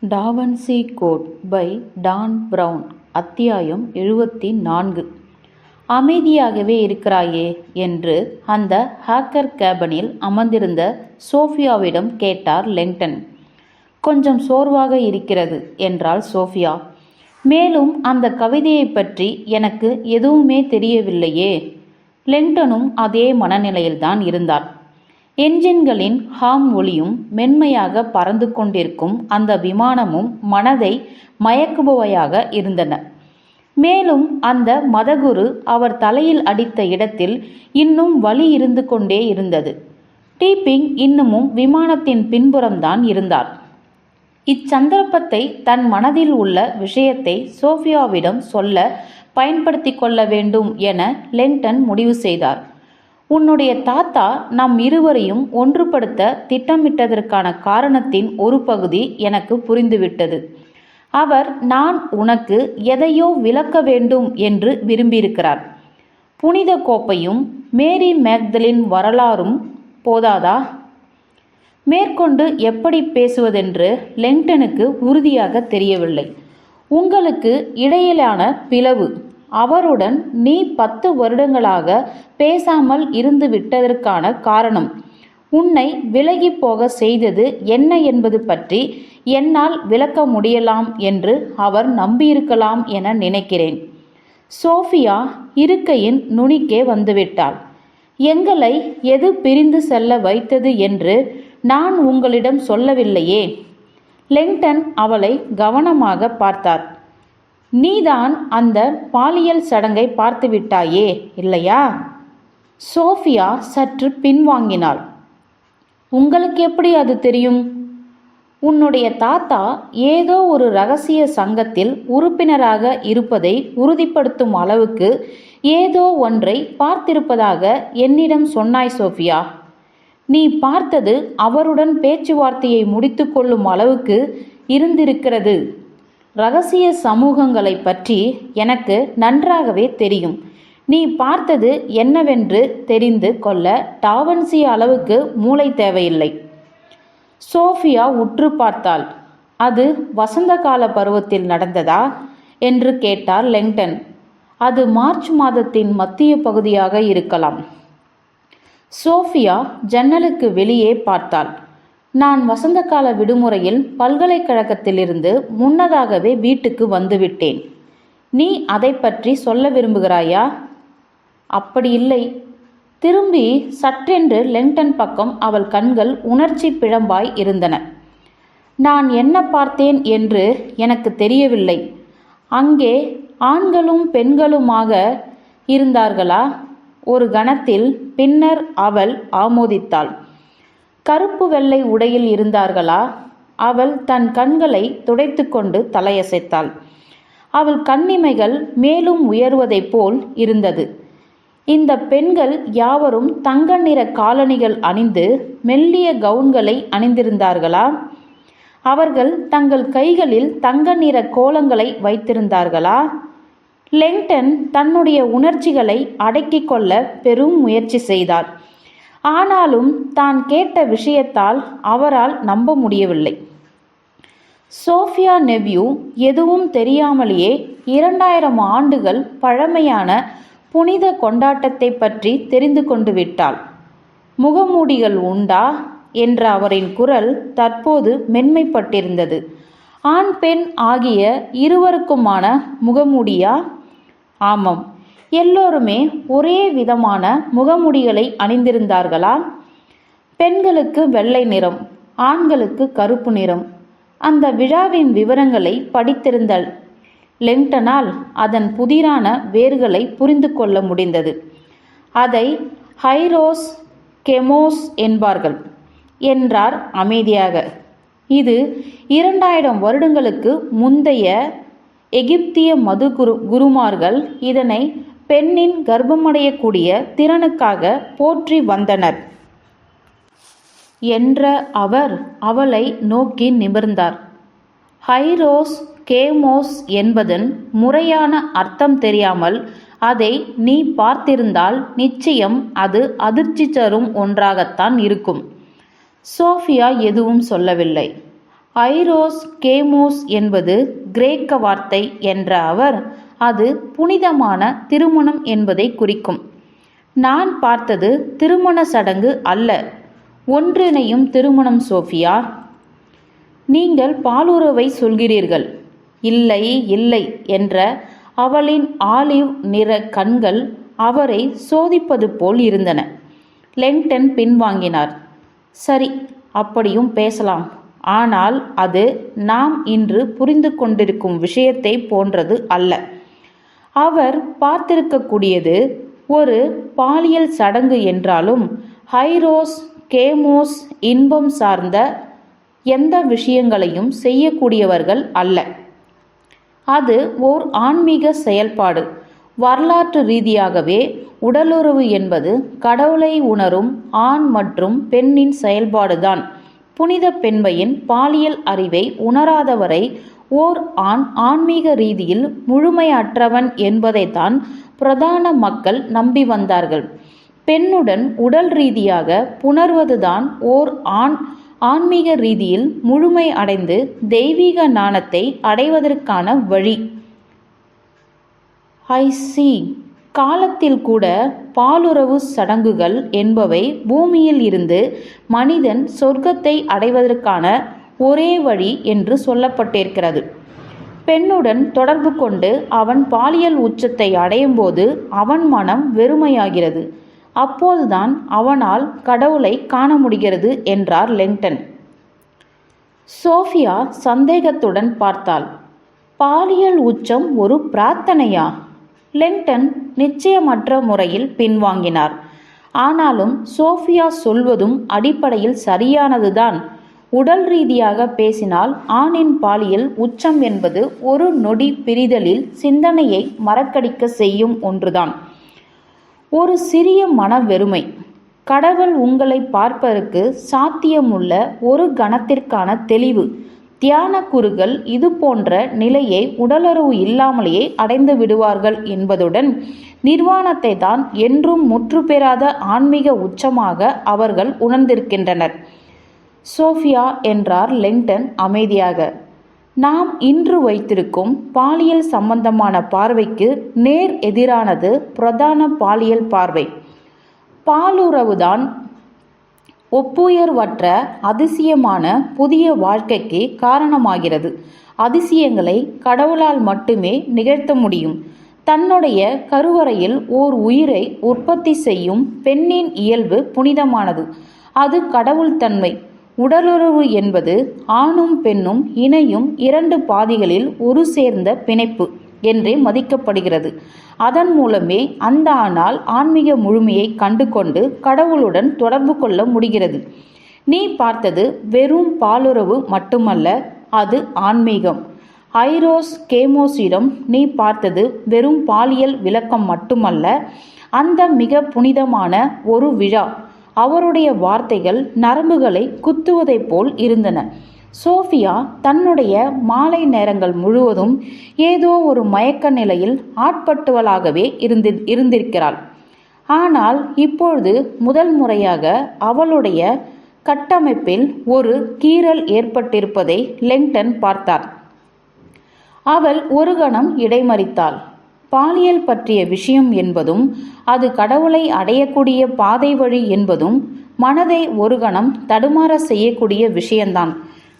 Da Vinci code by Dan Brown. அத்தியாயம் 74. அமைதியாகவே இருக்கிறாயே என்று அந்த ஹேக்கர் கேபினில் அமர்ந்திருந்த சோஃபியாவிடம் கேட்டார் லெங்டன். கொஞ்சம் சோர்வாக இருக்கிறது என்றாள் சோஃபியா. மேலும் அந்த கவிதையை பற்றி எனக்கு எதுவுமே தெரியவில்லையே. லெங்டனும் அதே மனநிலையில்தான் இருந்தார். என்ஜின்களின் ஹார்ம் ஒலியும் மென்மையாக பறந்து கொண்டிருக்கும் அந்த விமானமும் மனதை மயக்குபவையாக இருந்தன. மேலும் அந்த மதகுரு அவர் தலையில் அடித்த இடத்தில் இன்னும் வலி இருந்து கொண்டே இருந்தது. டீப்பிங் இன்னமும் விமானத்தின் பின்புறம்தான் இருந்தார். இச்சந்தர்ப்பத்தை தன் மனதில் உள்ள விஷயத்தை சோஃபியாவிடம் சொல்ல பயன்படுத்தி கொள்ள வேண்டும் என லெங்டன் முடிவு செய்தார். உன்னுடைய தாத்தா நம் இருவரையும் ஒன்றுபடுத்த திட்டமிட்டதற்கான காரணத்தின் ஒரு பகுதி எனக்கு புரிந்துவிட்டது. அவர் நான் உனக்கு எதையோ விளக்க வேண்டும் என்று விரும்பியிருக்கிறார். புனித கோப்பையும் மேரி மேக்தலின் வரலாறும் போதாதா? மேற்கொண்டு எப்படி பேசுவதென்று லெங்டனுக்கு உறுதியாக தெரியவில்லை. உங்களுக்கு இடையிலான பிளவு, அவருடன் நீ 10 வருடங்களாக பேசாமல் இருந்து விட்டதற்கான காரணம், உன்னை விலகி போக செய்தது என்ன என்பது பற்றி என்னால் விளக்க முடியலாம் என்று அவர் நம்பியிருக்கலாம் என நினைக்கிறேன். சோஃபியா இருக்கையின் நுனிக்கே வந்துவிட்டாள். எங்களை எது பிரிந்து செல்ல வைத்தது என்று நான் உங்களிடம் சொல்லவில்லையே. லெங்டன் அவளை கவனமாக பார்த்தார். நீதான் அந்த பாலியல் சடங்கை பார்த்துவிட்டாயே, இல்லையா? சோஃபியா சற்று பின்வாங்கினாள். உங்களுக்கு எப்படி அது தெரியும்? உன்னுடைய தாத்தா ஏதோ ஒரு இரகசிய சங்கத்தில் உறுப்பினராக இருப்பதை உறுதிப்படுத்தும் அளவுக்கு ஏதோ ஒன்றை பார்த்திருப்பதாக என்னிடம் சொன்னாய் சோஃபியா. நீ பார்த்தது அவருடன் பேச்சுவார்த்தையை முடித்து கொள்ளும் அளவுக்கு இருந்திருக்கிறது. இரகசிய சமூகங்களை பற்றி எனக்கு நன்றாகவே தெரியும். நீ பார்த்தது என்னவென்று தெரிந்து கொள்ள டாவின்சி அளவுக்கு மூளை தேவையில்லை. சோஃபியா உற்று பார்த்தாள். அது வசந்த கால பருவத்தில் நடந்ததா என்று கேட்டார் லெங்டன். அது மார்ச் மாதத்தின் மத்திய பகுதியாக இருக்கலாம். சோஃபியா ஜன்னலுக்கு வெளியே பார்த்தாள். நான் வசந்த கால விடுமுறையில் பல்கலைக்கழகத்திலிருந்து முன்னதாகவே வீட்டுக்கு வந்துவிட்டேன். நீ அதை பற்றி சொல்ல விரும்புகிறாயா? அப்படி இல்லை. திரும்பி சற்றென்று லெங்டன் பக்கம் அவள் கண்கள் உணர்ச்சி பிழம்பாய் இருந்தன. நான் என்ன பார்த்தேன் என்று எனக்கு தெரியவில்லை. அங்கே ஆண்களும் பெண்களுமாக இருந்தார்களா? ஒரு கணத்தில் பின்னர் அவள் ஆமோதித்தாள். கருப்பு வெள்ளை உடையில் இருந்தார்களா? அவள் தன் கண்களை துடைத்து கொண்டு தலையசைத்தாள். அவள் கண்ணிமைகள் மேலும் உயர்வதைப் போல் இருந்தது. இந்த பெண்கள் யாவரும் தங்க நிற காலணிகள் அணிந்து மெல்லிய கவுன்களை அணிந்திருந்தார்களா? அவர்கள் தங்கள் கைகளில் தங்க நிற கோலங்களை வைத்திருந்தார்களா? லெங்டன் தன்னுடைய உணர்ச்சிகளை அடக்கிக் கொள்ள பெரும் முயற்சி செய்தார். ஆனாலும் தான் கேட்ட விஷயத்தால் அவரால் நம்ப முடியவில்லை. சோஃபியா நெவ்யூ எதுவும் தெரியாமலேயே 2000 ஆண்டுகள் பழமையான புனித கொண்டாட்டத்தை பற்றி தெரிந்து கொண்டு விட்டாள். முகமூடிகள் உண்டா என்ற அவரின் குரல் தற்போது மென்மைப்பட்டிருந்தது. ஆண் பெண் ஆகிய இருவருக்குமான முகமூடியா? ஆமாம். எல்லோருமே ஒரே விதமான முகமுடிகளை அணிந்திருந்தார்களா? பெண்களுக்கு வெள்ளை நிறம், ஆண்களுக்கு கருப்பு நிறம். அந்த விழாவின் விவரங்களை படித்திருந்த லெங்டனால் அதன் புதிரான வேர்களை புரிந்து கொள்ள முடிந்தது. அதை ஹைரோஸ் கெமோஸ் என்பார்கள் என்றார் அமைதியாக. இது 2000 வருடங்களுக்கு முந்தைய எகிப்திய மது குருமார்கள் இதனை பெண்ணின் கர்ப்பமடையக்கூடிய திறனுக்காக போற்றி வந்தனர் என்ற அவர் அவளை நோக்கி நிமிர்ந்தார். ஹைரோஸ் கேமோஸ் என்பதன் முறையான அர்த்தம் தெரியாமல் அதை நீ பார்த்திருந்தால் நிச்சயம் அது அதிர்ச்சி தரும் ஒன்றாகத்தான் இருக்கும். சோஃபியா எதுவும் சொல்லவில்லை. ஐரோஸ் கேமோஸ் என்பது கிரேக்க வார்த்தை என்ற அவர், அது புனிதமான திருமணம் என்பதை குறிக்கும். நான் பார்த்தது திருமண சடங்கு அல்ல, ஒன்றிணையும் திருமணம். சோஃபியா, நீங்கள் பாலுறவை சொல்கிறீர்கள். இல்லை இல்லை என்ற அவளின் ஆலிவ் நிற கண்கள் அவரை சோதிப்பது போல் இருந்தன. லெங்டன் பின்வாங்கினார். சரி, அப்படியும் பேசலாம். ஆனால் அது நாம் இன்று புரிந்து கொண்டிருக்கும் விஷயத்தை போன்றது அல்ல. அவர் பார்த்திருக்கக்கூடியது ஒரு பாலியல் சடங்கு என்றாலும் ஹைரோஸ் கேமோஸ் இன்பம் சார்ந்த எந்த விஷயங்களையும் செய்யக்கூடியவர்கள் அல்ல. அது ஓர் ஆன்மீக செயல்பாடு. வரலாற்று ரீதியாகவே உடலுறவு என்பது கடவுளை உணரும் ஆண் மற்றும் பெண்ணின் செயல்பாடுதான். புனித பெண்மையின் பாலியல் அறிவை உணராதவரை ஓர் ஆண் ஆன்மீக ரீதியில் முழுமையற்றவன் என்பதைத்தான் பிரதான மக்கள் நம்பி வந்தார்கள். பெண்ணுடன் உடல் ரீதியாக புணர்வதுதான் ஓர் ஆண் ஆன்மீக ரீதியில் முழுமை அடைந்து தெய்வீக ஞானத்தை அடைவதற்கான வழி. காலத்தில் கூட பாலுறவு சடங்குகள் என்பவை பூமியில் இருந்து மனிதன் சொர்க்கத்தை அடைவதற்கான ஒரே வழி என்று சொல்லப்பட்டிருக்கிறது. பெண்ணுடன் தொடர்பு கொண்டு அவன் பாலியல் உச்சத்தை அடையும் போது அவன் மனம் வெறுமையாகிறது. அப்போதுதான் அவனால் கடவுளை காண முடிகிறது என்றார் லெங்டன். சோஃபியா சந்தேகத்துடன் பார்த்தாள். பாலியல் உச்சம் ஒரு பிரார்த்தனையா? லெங்டன் நிச்சயமற்ற முறையில் பின்வாங்கினார். ஆனாலும் சோஃபியா சொல்வதும் அடிப்படையில் சரியானதுதான். உடல் ரீதியாக பேசினால் ஆணின் பாலியல் உச்சம் என்பது ஒரு நொடி பிரிதலில் சிந்தனையை மறக்கடிக்க செய்யும் ஒன்றுதான். ஒரு சிறிய மன வெறுமை. கடவுள் உங்களை பார்ப்பதற்கு சாத்தியமுள்ள ஒரு கணத்திற்கான தெளிவு. தியான குருக்கள் இது போன்ற நிலையை உடலுறவு இல்லாமலேயே அடைந்து விடுவார்கள் என்பதுடன் நிர்வாணத்தை தான் என்றும் முற்று பெறாத ஆன்மீக உச்சமாக அவர்கள் உணர்ந்திருக்கின்றனர். சோஃபியா என்றார் லெங்டன் அமைதியாக. நாம் இன்று வைத்திருக்கும் பாலியல் சம்பந்தமான பார்வைக்கு நேர் எதிரானது பிரதான பாலியல் பார்வை. பாலுறவுதான் ஒப்புயர்வற்ற அதிசயமான புதிய வாழ்க்கைக்கு காரணமாகிறது. அதிசயங்களை கடவுளால் மட்டுமே நிகழ்த்த முடியும். தன்னுடைய கருவறையில் ஓர் உயிரை உற்பத்தி செய்யும் பெண்ணின் இயல்பு புனிதமானது. அது கடவுள் தன்மை. உடலுறவு என்பது ஆணும் பெண்ணும் இணையும் இரண்டு பாதிகளில் ஒரு சேர்ந்த பிணைப்பு என்றே மதிக்கப்படுகிறது. அதன் மூலமே அந்த ஆணால் ஆன்மீக முழுமையை கண்டு கொண்டு கடவுளுடன் தொடர்பு கொள்ள முடிகிறது. நீ பார்த்தது வெறும் பாலுறவு மட்டுமல்ல, அது ஆன்மீகம். ஐரோஸ் கேமோஸிடம் நீ பார்த்தது வெறும் பாலியல் விளக்கம் மட்டுமல்ல, அந்த மிக புனிதமான ஒரு விழா. அவருடைய வார்த்தைகள் நரம்புகளை குத்துவதைப் போல் இருந்தன. சோஃபியா தன்னுடைய மாலை நேரங்கள் முழுவதும் ஏதோ ஒரு மயக்க நிலையில் ஆட்பட்டுவளாகவே இருந்திருக்கிறாள். ஆனால் இப்பொழுது முதல் முறையாக அவளுடைய கட்டமைப்பில் ஒரு கீறல் ஏற்பட்டிருப்பதை லெங்டன் பார்த்தார். அவள் ஒரு கணம் இடைமறித்தாள். பாலியல் பற்றிய விஷயம் என்பதும் அது கடவுளை அடையக்கூடிய பாதை வழி என்பதும் மனதை ஒரு கணம் தடுமாற செய்யக்கூடிய விஷயம்தான்.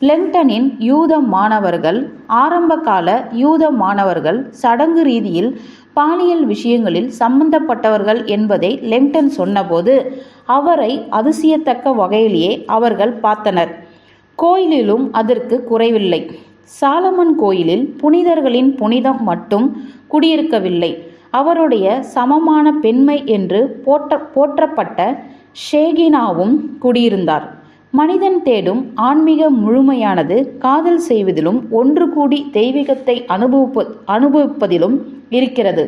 லெங்டனின் யூத மாணவர்கள், ஆரம்பகால யூத மாணவர்கள் சடங்கு ரீதியில் பாலியல் விஷயங்களில் சம்பந்தப்பட்டவர்கள் என்பதை லெங்டன் சொன்னபோது அவரை அதிசயத்தக்க வகையிலேயே அவர்கள் பார்த்தனர். கோயிலிலும் அதற்கு குறைவில்லை. சாலமன் கோயிலில் புனிதர்களின் புனிதம் மட்டும் குடியிருக்கவில்லை. அவருடைய சமமான பெண்மை என்று போற்றப்பட்ட ஷேகினாவும் குடியிருந்தார். மனிதன் தேடும் ஆன்மீக முழுமையானது காதல் செய்வதிலும் ஒன்று கூடி தெய்வீகத்தை அனுபவிப்பதிலும் இருக்கிறது.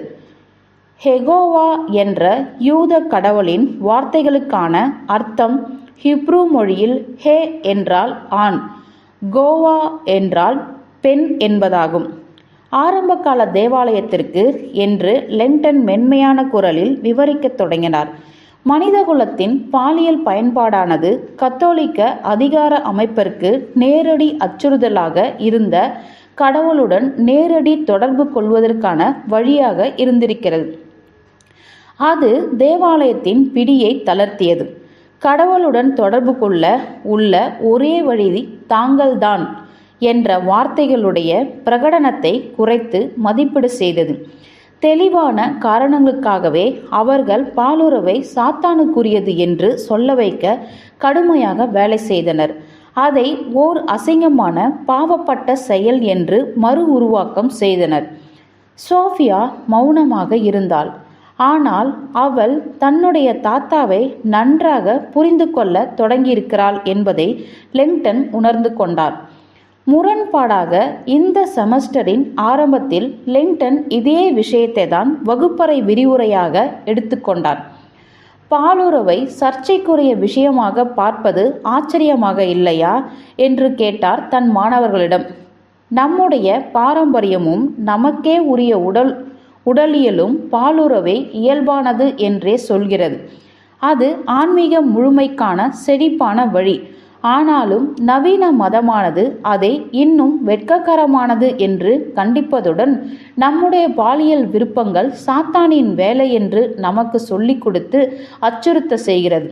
ஹெகோவா என்ற யூத கடவுளின் வார்த்தைகளுக்கான அர்த்தம் ஹிப்ரு மொழியில் ஹே என்றால் ஆண், கோவா என்றால் பெண் என்பதாகும். ஆரம்பகால தேவாலயத்திற்கு என்று லெங்டன் மென்மையான குரலில் விவரிக்கத் தொடங்கினார். மனிதகுலத்தின் பாலியல் பயன்பாடானது கத்தோலிக்க அதிகார அமைப்பிற்கு நேரடி அச்சுறுத்தலாக இருந்த கடவுளுடன் நேரடி தொடர்பு கொள்வதற்கான வழியாக இருந்திருக்கிறது. அது தேவாலயத்தின் பிடியை தளர்த்தியது. கடவுளுடன் தொடர்பு கொள்ள உள்ள ஒரே வழி தாங்கள்தான் என்ற வார்த்தைகளுடைய பிரகடனத்தை குறைத்து மதிப்பீடு செய்தது. தெளிவான காரணங்களுக்காகவே அவர்கள் பாலுறவை சாத்தானுக்குரியது என்று சொல்ல வைக்க கடுமையாக வேலை செய்தனர். அதை ஓர் அசிங்கமான பாவப்பட்ட செயல் என்று மறு உருவாக்கம் செய்தனர். சோஃபியா மௌனமாக இருந்தாள். ஆனால் அவள் தன்னுடைய தாத்தாவை நன்றாக புரிந்து கொள்ள தொடங்கியிருக்கிறாள் என்பதை லெங்டன் உணர்ந்து கொண்டார். முரண்பாடாக இந்த செமஸ்டரின் ஆரம்பத்தில் லெங்டன் இதே விஷயத்தை தான் வகுப்பறை விரிவுரையாக எடுத்துக்கொண்டார். பாலுறவை சர்ச்சைக்குரிய விஷயமாக பார்ப்பது ஆச்சரியமாக இல்லையா என்று கேட்டார் தன் மாணவர்களிடம். நம்முடைய பாரம்பரியமும் நமக்கே உரிய உடலியலும் பாலுறவை இயல்பானது என்றே சொல்கிறது. அது ஆன்மீக முழுமைக்கான செழிப்பான வழி. ஆனாலும் நவீன மதமானது அதை இன்னும் வெட்ககரமானது என்று கண்டிப்பதுடன் நம்முடைய பாலியல் விருப்பங்கள் சாத்தானின் வேலை என்று நமக்கு சொல்லிக் கொடுத்து அச்சுறுத்த செய்கிறது.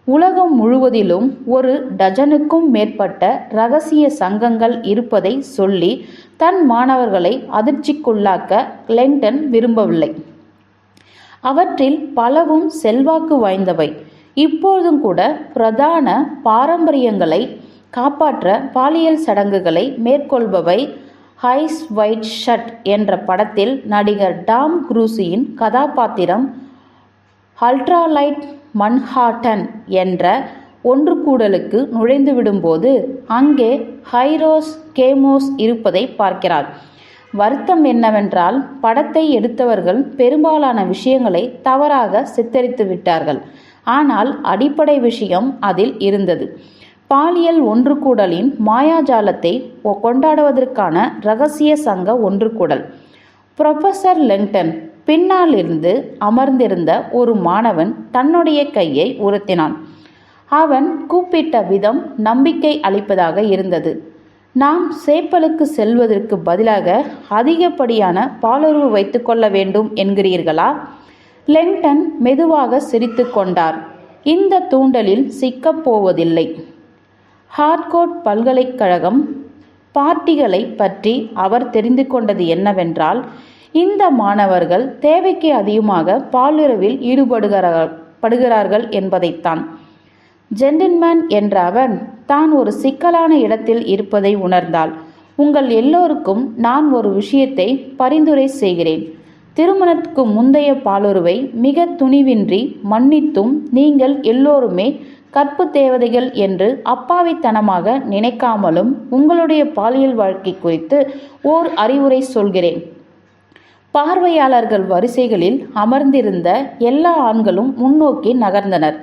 உலகம் முழுவதிலும் ஒரு டஜனுக்கும் மேற்பட்ட இரகசிய சங்கங்கள் இருப்பதை சொல்லி தன் மாணவர்களை அதிர்ச்சிக்குள்ளாக்க லெங்டன் விரும்பவில்லை. அவற்றில் பலவும் செல்வாக்கு வாய்ந்தவை. இப்போதும் கூட பிரதான பாரம்பரியங்களை காப்பாற்ற பாலியல் சடங்குகளை மேற்கொள்பவை. ஐஸ் ஒயிட் ஷட் என்ற படத்தில் நடிகர் டாம் குரூஸியின் கதாபாத்திரம் அல்ட்ராலைட் மன்ஹாட்டன் என்ற ஒன்று கூடலுக்கு நுழைந்துவிடும்போது அங்கே ஹைரோஸ் கேமோஸ் இருப்பதை பார்க்கிறார். வருத்தம் என்னவென்றால் படத்தை எடுத்தவர்கள் பெரும்பாலான விஷயங்களை தவறாக சித்தரித்து விட்டார்கள். ஆனால் அடிப்படை விஷயம் அதில் இருந்தது. பாலியல் ஒன்று கூடலின் மாயாஜாலத்தை கொண்டாடுவதற்கான இரகசிய சங்க ஒன்று கூடல். புரொஃபசர் லெங்டன் பின்னாலிருந்து அமர்ந்திருந்த ஒரு மாணவன் தன்னுடைய கையை உயர்த்தினான். அவன் கூப்பிட்ட விதம் நம்பிக்கை அளிப்பதாக இருந்தது. நாம் சேப்பலுக்கு செல்வதற்கு பதிலாக அதிகப்படியான பாலுறவு வைத்து கொள்ள வேண்டும் என்கிறீர்களா? லெங்டன் மெதுவாக சிரித்து கொண்டார். இந்த தூண்டலில் சிக்கப் போவதில்லை. ஹார்ட்கோட் பல்கலைக்கழகம் பார்ட்டிகளை பற்றி அவர் தெரிந்து கொண்டது என்னவென்றால், இந்த மாணவர்கள் தேவைக்கு அதிகமாக பாலுறவில் ஈடுபடுகிறார்கள் என்பதைத்தான். ஜென்டில்மேன் என்ற அவன் தான் ஒரு சிக்கலான இடத்தில் இருப்பதை உணர்ந்தாள். உங்கள் எல்லோருக்கும் நான் ஒரு விஷயத்தை பரிந்துரை செய்கிறேன். திருமணத்துக்கு முந்தைய பாலுறவை மிக துணிவின்றி மன்னித்தும் நீங்கள் எல்லோருமே கற்பு தேவதைகள் என்று அப்பாவித்தனமாக நினைக்காமலும் உங்களுடைய பாலியல் வாழ்க்கை குறித்து ஓர் அறிவுரை சொல்கிறேன். பார்வையாளர்கள் வரிசைகளில் அமர்ந்திருந்த எல்லா ஆண்களும் முன்னோக்கி நகர்ந்தனர்.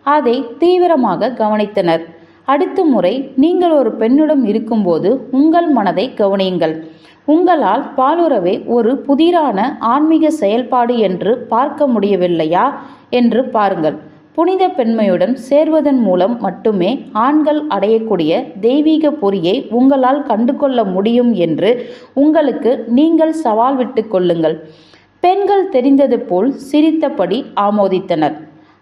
அதை தீவிரமாக கவனித்தனர். அடுத்த முறை நீங்கள் ஒரு பெண்ணிடம் இருக்கும்போது உங்கள் மனதை கவனியுங்கள். உங்களால் பாலுறவை ஒரு புதிரான ஆன்மீக செயல்பாடு என்று பார்க்க முடியவில்லையா என்று பாருங்கள். புனித பெண்மையுடன் சேர்வதன் மூலம் மட்டுமே ஆண்கள் அடையக்கூடிய தெய்வீக பொறியை உங்களால் கண்டுகொள்ள முடியும் என்று உங்களுக்கு நீங்கள் சவால் விட்டு கொள்ளுங்கள். பெண்கள் தெரிந்தது போல் சிரித்தபடி ஆமோதித்தனர்.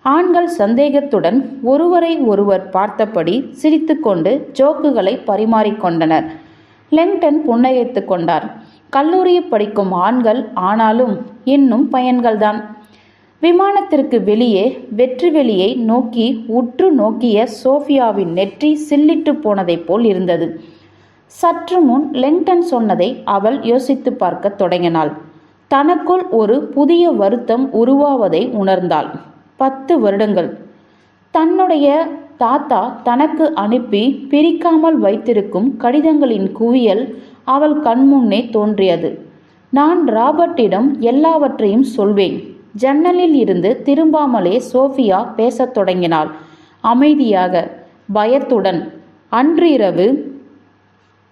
ஆண்கள் சந்தேகத்துடன் ஒருவரை ஒருவர் பார்த்தபடி சிரித்துக்கொண்டு ஜோக்குகளை பரிமாறிக்கொண்டனர். லெங்டன் புன்னகைத்து கொண்டார். கல்லூரியில் படிக்கும் ஆண்கள் ஆனாலும் இன்னும் பையன்கள்தான். விமானத்திற்கு வெளியே வெற்றி வெளியை நோக்கி உற்று நோக்கிய சோஃபியாவின் நெற்றி சில்லிட்டு போனதைப் போல் இருந்தது. சற்று முன் லெங்டன் சொன்னதை அவள் யோசித்து பார்க்க தொடங்கினாள். தனக்குள் ஒரு புதிய வருத்தம் உருவாவதை உணர்ந்தாள். 10 வருடங்கள் தன்னுடைய தாத்தா தனக்கு அனுப்பி பிரிக்காமல் வைத்திருக்கும் கடிதங்களின் குவியல் அவள் கண்முன்னே தோன்றியது. நான் ராபர்ட்டிடம் எல்லாவற்றையும் சொல்வேன். ஜன்னலில் இருந்து திரும்பாமலே சோஃபியா பேசத் தொடங்கினாள். அமைதியாக, பயத்துடன். அன்று இரவு